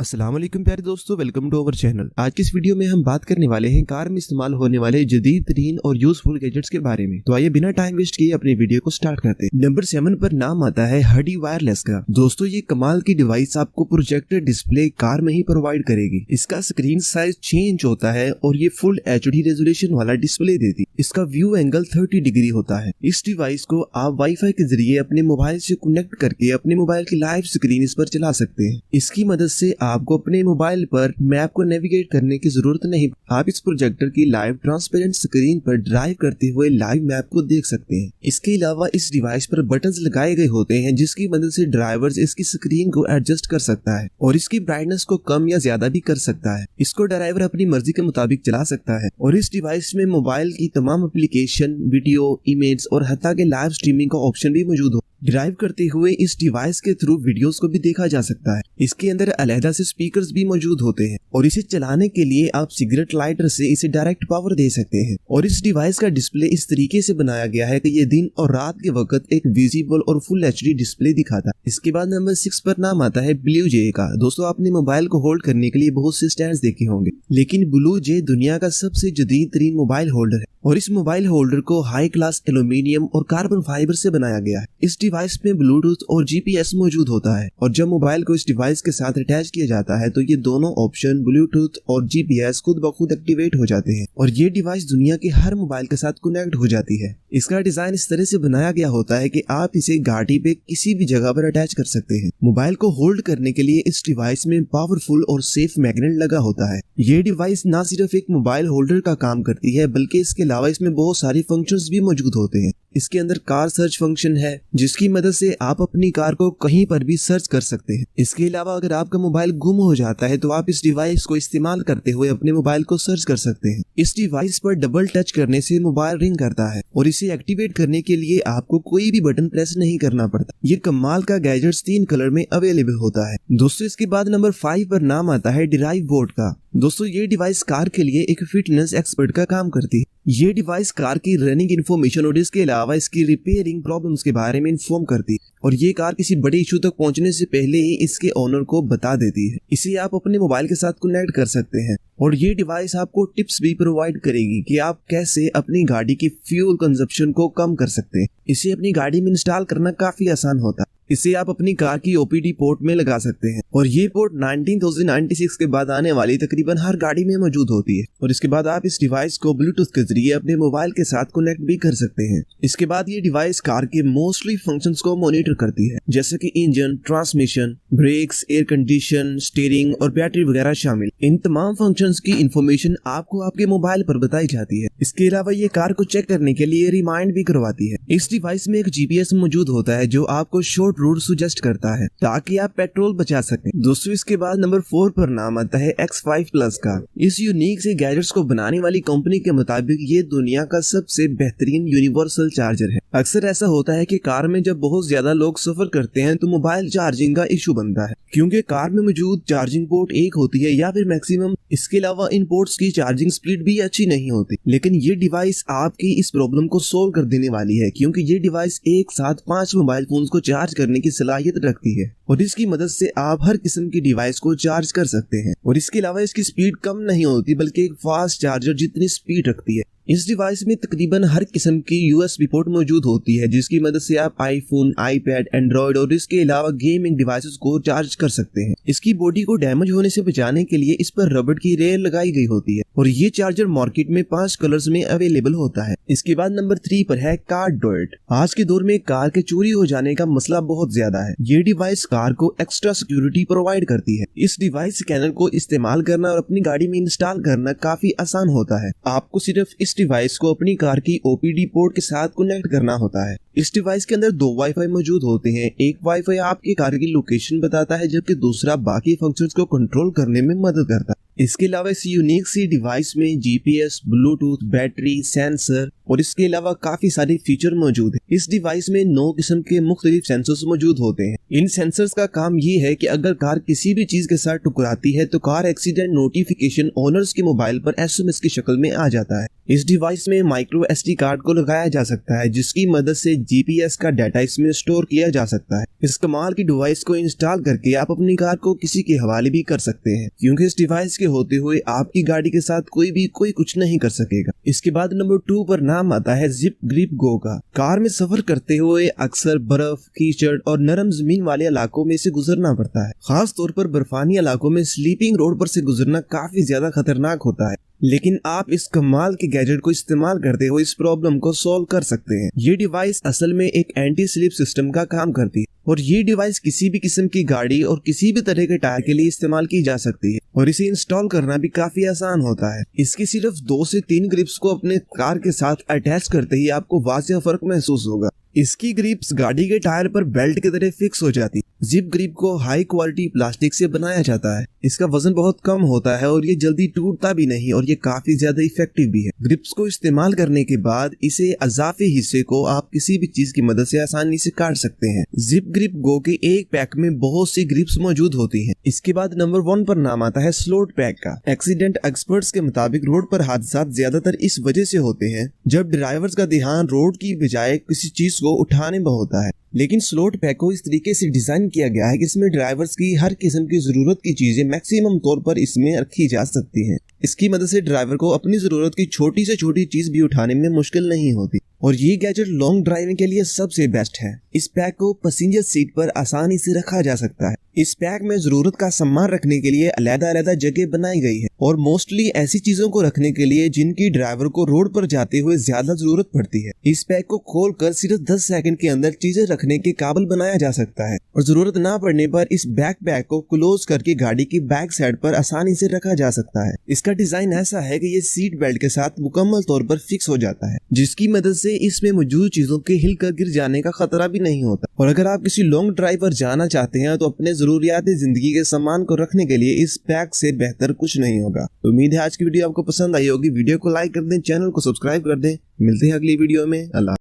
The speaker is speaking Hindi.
अस्सलाम वालेकुम प्यारे दोस्तों, वेलकम टू अवर चैनल। आज की इस वीडियो में हम बात करने वाले हैं कार में इस्तेमाल होने वाले जदीद तरीन और यूजफुल गैजेट्स के बारे में। तो आइए बिना टाइम वेस्ट किए अपनी वीडियो को स्टार्ट करते हैं। नंबर 7 पर नाम आता है हडी वायरलेस का। दोस्तों ये कमाल की डिवाइस आपको प्रोजेक्टर डिस्प्ले कार में ही प्रोवाइड करेगी। इसका स्क्रीन साइज 6 इंच होता है और ये फुल HD रेजोल्यूशन वाला डिस्प्ले देती। इसका व्यू एंगल 30 डिग्री होता है। इस डिवाइस को आप वाईफाई के जरिए अपने मोबाइल से कनेक्ट करके अपने मोबाइल की लाइव स्क्रीन इस पर चला सकते हैं। इसकी मदद से आपको अपने मोबाइल पर मैप को नेविगेट करने की जरूरत नहीं। आप इस प्रोजेक्टर की लाइव ट्रांसपेरेंट स्क्रीन पर ड्राइव करते हुए लाइव मैप को देख सकते हैं। इसके अलावा इस डिवाइस पर बटन्स लगाए गए होते हैं जिसकी मदद से ड्राइवर्स इसकी स्क्रीन को एडजस्ट कर सकता है और इसकी ब्राइटनेस को कम या ज्यादा भी कर सकता है। इसको ड्राइवर अपनी मर्जी के मुताबिक चला सकता है और इस डिवाइस में मोबाइल की तमाम एप्लीकेशन, वीडियो, इमेज और हत्ता के लाइव स्ट्रीमिंग का ऑप्शन भी मौजूद हो। ड्राइव करते हुए इस डिवाइस के थ्रू वीडियोस को भी देखा जा सकता है। इसके अंदर अलहदा से स्पीकर्स भी मौजूद होते हैं और इसे चलाने के लिए आप सिगरेट लाइटर से इसे डायरेक्ट पावर दे सकते हैं। और इस डिवाइस का डिस्प्ले इस तरीके से बनाया गया है कि ये दिन और रात के वक्त एक विजिबल और फुल HD डिस्प्ले दिखाता है। इसके बाद नंबर 6 पर नाम आता है ब्लू जे का। दोस्तों आपने मोबाइल को होल्ड करने के लिए बहुत से स्टैंड देखे होंगे, लेकिन ब्लू जे दुनिया का सबसे जदीद तरीन मोबाइल होल्डर है और इस मोबाइल होल्डर को हाई क्लास एल्यूमिनियम और कार्बन फाइबर से बनाया गया है। इस डिवाइस में ब्लूटूथ और GPS मौजूद होता है और जब मोबाइल को इस डिवाइस के साथ अटैच किया जाता है तो ये दोनों ऑप्शन ब्लूटूथ और GPS खुद ब खुद एक्टिवेट हो जाते हैं और ये डिवाइस दुनिया के हर मोबाइल के साथ कनेक्ट हो जाती है। इसका डिजाइन इस तरह से बनाया गया होता है कि आप इसे गाड़ी पे किसी भी जगह पर अटैच कर सकते हैं। मोबाइल को होल्ड करने के लिए इस डिवाइस में पावरफुल और सेफ मैग्नेट लगा होता है। ये डिवाइस न सिर्फ एक मोबाइल होल्डर का काम करती है बल्कि इसके अलावा इसमें बहुत सारे फंक्शंस भी मौजूद होते हैं। इसके अंदर कार सर्च फंक्शन है जिसकी मदद से आप अपनी कार को कहीं पर भी सर्च कर सकते हैं। इसके अलावा अगर आपका मोबाइल गुम हो जाता है तो आप इस डिवाइस को इस्तेमाल करते हुए अपने मोबाइल को सर्च कर सकते हैं। इस डिवाइस पर डबल टच करने से मोबाइल रिंग करता है और इसे एक्टिवेट करने के लिए आपको कोई भी बटन प्रेस नहीं करना पड़ता। ये कमाल का गैजेट्स 3 कलर में अवेलेबल होता है। दोस्तों इसके बाद नंबर 5 पर नाम आता है ड्राइव बोर्ड का। दोस्तों ये डिवाइस कार के लिए एक फिटनेस एक्सपर्ट का काम करती है। ये डिवाइस कार की रनिंग इन्फॉर्मेशन और इसके अलावा इसकी रिपेयरिंग प्रॉब्लम्स के बारे में इन्फॉर्म करती है और ये कार किसी बड़े इशू तक पहुंचने से पहले ही इसके ओनर को बता देती है। इसे आप अपने मोबाइल के साथ कनेक्ट कर सकते हैं और ये डिवाइस आपको टिप्स भी प्रोवाइड करेगी कि आप कैसे अपनी गाड़ी की फ्यूल कंजप्शन को कम कर सकते हैं। इसे अपनी गाड़ी में इंस्टॉल करना काफी आसान होता है। इसे आप अपनी कार की OPD पोर्ट में लगा सकते हैं और ये पोर्ट 1996 के बाद आने वाली तकरीबन हर गाड़ी में मौजूद होती है और इसके बाद आप इस डिवाइस को ब्लूटूथ के जरिए अपने मोबाइल के साथ कनेक्ट भी कर सकते हैं। इसके बाद ये डिवाइस कार के मोस्टली फंक्शंस को मॉनिटर करती है जैसे कि engine, transmission, brakes, air condition, steering और बैटरी वगैरह शामिल। इन तमाम फंक्शंस की इंफॉर्मेशन आपको आपके मोबाइल पर बताई जाती है। इसके अलावा ये कार को चेक करने के लिए रिमाइंड भी करवाती है। इस डिवाइस में एक GPS मौजूद होता है जो आपको शॉर्ट रूट सुजेस्ट करता है ताकि आप पेट्रोल बचा सकें। दोस्तों इसके बाद नंबर 4 पर नाम आता है X5 Plus का। इस यूनिक से गैजेट्स को बनाने वाली कंपनी के मुताबिक ये दुनिया का सबसे बेहतरीन यूनिवर्सल चार्जर है। अक्सर ऐसा होता है कि कार में जब बहुत ज्यादा लोग सफर करते हैं तो मोबाइल चार्जिंग का इशू बनता है क्योंकि कार में मौजूद चार्जिंग पोर्ट एक होती है या फिर मैक्सिमम। इसके अलावा इन पोर्ट्स की चार्जिंग स्पीड भी अच्छी नहीं होती, लेकिन ये डिवाइस आपकी इस प्रॉब्लम को सोल्व कर देने वाली है क्योंकि ये डिवाइस एक साथ 5 मोबाइल फोन्स को चार्ज करने की सलाहियत रखती है और इसकी मदद से आप हर किस्म की डिवाइस को चार्ज कर सकते हैं। और इसके अलावा इसकी स्पीड कम नहीं होती बल्कि एक फास्ट चार्जर जितनी स्पीड रखती है। इस डिवाइस में तकरीबन हर किस्म की USB पोर्ट मौजूद होती है जिसकी मदद से आप iPhone, iPad, Android और इसके अलावा गेमिंग डिवाइसेस को चार्ज कर सकते हैं। इसकी बॉडी को डैमेज होने से बचाने के लिए इस पर रबड़ की रेल लगाई गई होती है और ये चार्जर मार्केट में 5 कलर्स में अवेलेबल होता है। इसके बाद नंबर 3 पर है कार डॉट। आज के दौर में कार के चोरी हो जाने का मसला बहुत ज्यादा है। ये डिवाइस कार को एक्स्ट्रा सिक्योरिटी प्रोवाइड करती है। इस डिवाइस स्कैनर को इस्तेमाल करना और अपनी गाड़ी में इंस्टॉल करना काफी आसान होता है। आपको सिर्फ इस डिवाइस को अपनी कार की OPD पोर्ट के साथ कनेक्ट करना होता है। इस डिवाइस के अंदर 2 वाईफाई मौजूद होते हैं। एक वाईफाई आपकी कार की लोकेशन बताता है जबकि दूसरा बाकी फंक्शंस को कंट्रोल करने में मदद करता है। इसके अलावा इस यूनिक सी डिवाइस में जीपीएस, ब्लूटूथ, बैटरी, सेंसर और इसके अलावा काफी सारे फीचर मौजूद है। इस डिवाइस में 9 किस्म के मुख्तलिफ सेंसर्स मौजूद होते हैं। इन सेंसर्स का काम ये है कि अगर कार किसी भी चीज के साथ टकराती है तो कार एक्सीडेंट नोटिफिकेशन ओनर्स के मोबाइल पर एसएमएस की शक्ल में आ जाता है। इस डिवाइस में माइक्रो एसडी कार्ड को लगाया जा सकता है जिसकी मदद से जीपीएस का डाटा इसमें स्टोर किया जा सकता है। इस कमाल की डिवाइस को इंस्टॉल करके आप अपनी कार को किसी के हवाले भी कर सकते हैं, क्योंकि इस डिवाइस के होते हुए आपकी गाड़ी के साथ कोई कुछ नहीं कर सकेगा। इसके बाद नंबर 2 पर नाम आता है जिप ग्रिप गो का। कार में सफर करते हुए अक्सर बर्फ, कीचड़ और नरम जमीन वाले इलाकों में से गुजरना पड़ता है। खास तौर पर बर्फानी इलाकों में स्लीपिंग रोड पर से गुजरना काफी ज्यादा खतरनाक होता है, लेकिन आप इस कमाल के गैजेट को इस्तेमाल करते हुए इस प्रॉब्लम को सॉल्व कर सकते हैं। ये डिवाइस असल में एक एंटी स्लिप सिस्टम का काम करती है और ये डिवाइस किसी भी किस्म की गाड़ी और किसी भी तरह के टायर के लिए इस्तेमाल की जा सकती है और इसे इंस्टॉल करना भी काफी आसान होता है। इसकी सिर्फ 2 से 3 ग्रिप्स को अपने कार के साथ अटैच करते ही आपको वाज़ेह फर्क महसूस होगा। इसकी ग्रिप्स गाड़ी के टायर पर बेल्ट की तरह फिक्स हो जाती। जिप ग्रिप को हाई क्वालिटी प्लास्टिक से बनाया जाता है। इसका वजन बहुत कम होता है और ये जल्दी टूटता भी नहीं और ये काफी ज्यादा इफेक्टिव भी है। ग्रिप्स को इस्तेमाल करने के बाद इसे अजाफी हिस्से को आप किसी भी चीज की मदद से आसानी से काट सकते हैं। जिप ग्रिप गो के एक पैक में बहुत सी ग्रिप्स मौजूद होती हैं। इसके बाद नंबर 1 पर नाम आता है स्लोट पैक का। एक्सीडेंट एक्सपर्ट्स के मुताबिक रोड पर हादसा ज्यादातर इस वजह से होते हैं जब ड्राइवर्स का ध्यान रोड की बजाय किसी चीज को उठाने में होता है। लेकिन स्लोट पैक को इस तरीके से डिजाइन किया गया है कि इसमें ड्राइवर्स की हर किस्म की जरूरत की चीजें मैक्सिमम तौर पर इसमें रखी जा सकती हैं। इसकी मदद से ड्राइवर को अपनी जरूरत की छोटी से छोटी चीज भी उठाने में मुश्किल नहीं होती और ये गैजेट लॉन्ग ड्राइविंग के लिए सबसे बेस्ट है। इस पैक को पैसेंजर सीट पर आसानी से रखा जा सकता है। इस पैक में जरूरत का सामान रखने के लिए अलग-अलग जगह बनाई गई है और मोस्टली ऐसी चीजों को रखने के लिए जिनकी ड्राइवर को रोड पर जाते हुए ज्यादा जरूरत पड़ती है। इस पैक को खोलकर सिर्फ 10 सेकंड के अंदर चीजें रखने के काबिल बनाया जा सकता है और जरूरत ना पड़ने पर इस बैकपैक को क्लोज करके गाड़ी की बैक साइड पर आसानी से रखा जा सकता है। इसका डिजाइन ऐसा है कि ये सीट बेल्ट के साथ मुकम्मल तौर पर फिक्स हो जाता है, जिसकी मदद से इसमें मौजूद चीजों के हिलकर गिर जाने का खतरा भी नहीं होता। और अगर आप किसी लॉन्ग ड्राइव पर जाना चाहते हैं तो अपने जरूरियात जिंदगी के सामान को रखने के लिए इस पैक से बेहतर कुछ नहीं होगा। तो उम्मीद है आज की वीडियो आपको पसंद आई होगी। वीडियो को लाइक कर दें, चैनल को सब्सक्राइब कर दें। मिलते हैं अगली वीडियो में। अल्लाह।